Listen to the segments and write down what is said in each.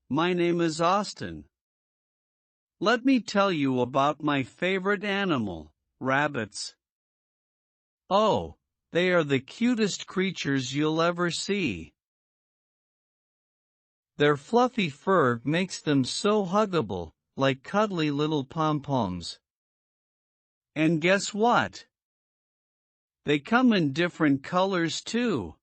my name is Austin. Let me tell you about my favorite animal, rabbits. Oh, they are the cutest creatures you'll ever see. Their fluffy fur makes them so huggable, like cuddly little pom-poms. And guess what? They come in different colors too.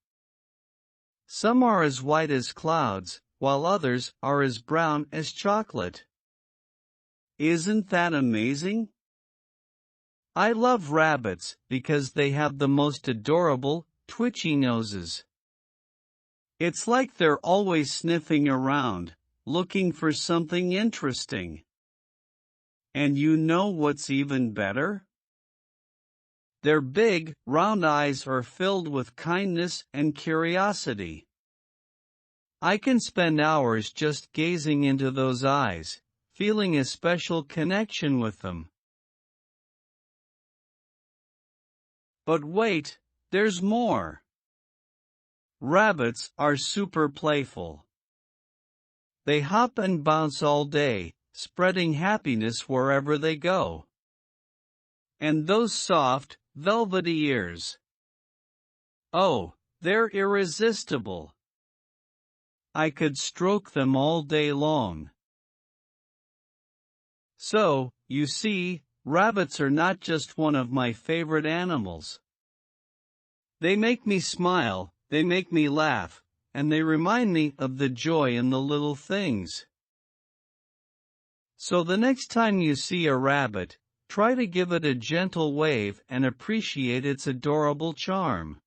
Some are as white as clouds, while others are as brown as chocolate. Isn't that amazing? I love rabbits because they have the most adorable, twitchy noses. It's like they're always sniffing around, looking for something interesting. And you know what's even better? Their big, round eyes are filled with kindness and curiosity. I can spend hours just gazing into those eyes, feeling a special connection with them. But wait, there's more. Rabbits are super playful. They hop and bounce all day, spreading happiness wherever they go. And those soft, velvety ears. Oh, they're irresistible. I could stroke them all day long. So, you see, rabbits are not just one of my favorite animals. They make me smile, they make me laugh, and they remind me of the joy in the little things. So the next time you see a rabbit, try to give it a gentle wave and appreciate its adorable charm.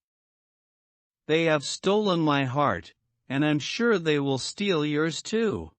They have stolen my heart, and I'm sure they will steal yours too.